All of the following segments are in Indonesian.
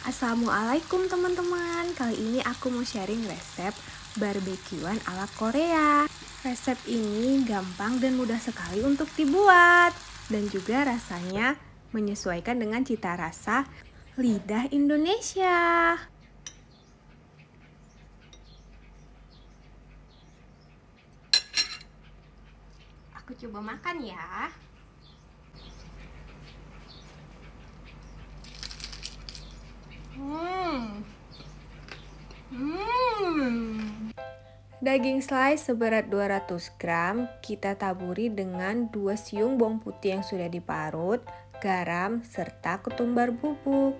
Assalamualaikum teman-teman. Kali ini aku mau sharing resep barbekyuan ala Korea. Resep ini gampang dan mudah sekali untuk dibuat, dan juga rasanya menyesuaikan dengan cita rasa lidah Indonesia. Aku coba makan ya. Daging slice seberat 200 gram kita taburi dengan 2 siung bawang putih yang sudah diparut, garam, serta ketumbar bubuk.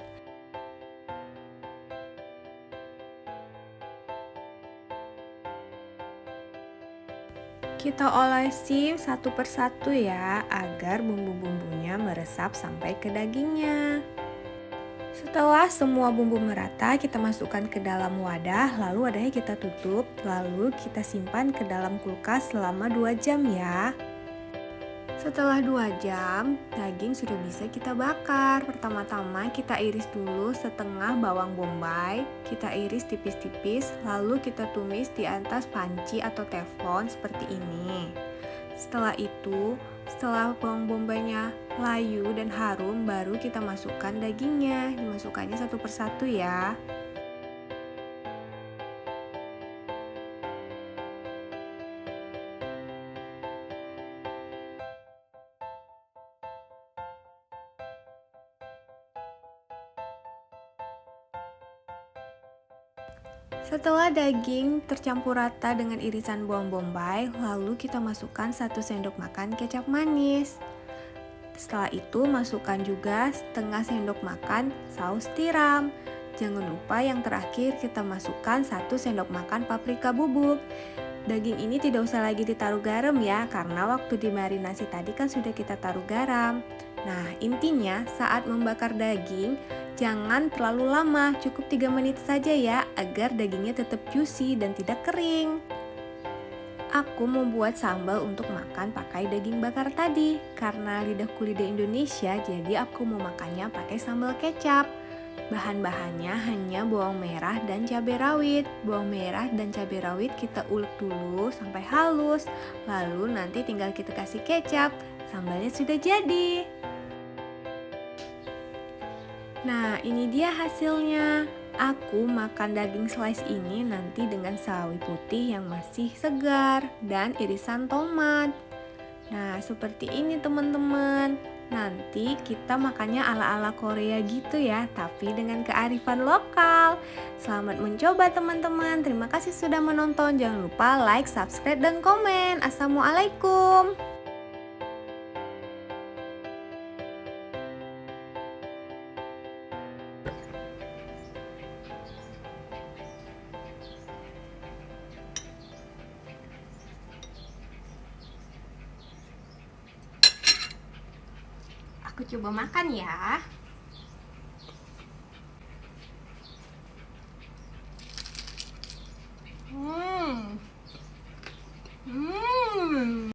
Kita olesi satu persatu ya, agar bumbu-bumbunya meresap sampai ke dagingnya. Setelah semua bumbu merata, kita masukkan ke dalam wadah, lalu wadahnya kita tutup, lalu kita simpan ke dalam kulkas selama 2 jam ya. Setelah 2 jam, daging sudah bisa kita bakar. Pertama-tama kita iris dulu setengah bawang bombay, kita iris tipis-tipis, lalu kita tumis di atas panci atau teflon seperti ini. Setelah bawang bombaynya layu dan harum, baru kita masukkan dagingnya. Dimasukkannya satu persatu ya. Setelah daging tercampur rata dengan irisan bawang bombay, lalu kita masukkan 1 sendok makan kecap manis. Setelah itu masukkan juga setengah sendok makan saus tiram. Jangan lupa yang terakhir kita masukkan 1 sendok makan paprika bubuk. Daging ini tidak usah lagi ditaruh garam ya, karena waktu dimarinasi tadi kan sudah kita taruh garam. Nah, intinya saat membakar daging jangan terlalu lama, cukup 3 menit saja ya, agar dagingnya tetap juicy dan tidak kering. Aku membuat sambal untuk makan pakai daging bakar tadi. Karena lidahku lidah Indonesia, jadi aku mau makannya pakai sambal kecap. Bahan-bahannya hanya bawang merah dan cabai rawit. Bawang merah dan cabai rawit kita ulek dulu sampai halus. Lalu nanti tinggal kita kasih kecap. Sambalnya sudah jadi. Nah, ini dia hasilnya. Aku makan daging slice ini nanti dengan sawi putih yang masih segar dan irisan tomat. Nah, seperti ini teman-teman. Nanti kita makannya ala-ala Korea gitu ya, tapi dengan kearifan lokal. Selamat mencoba teman-teman. Terima kasih sudah menonton. Jangan lupa like, subscribe, dan komen. Assalamualaikum. Aku coba makan ya.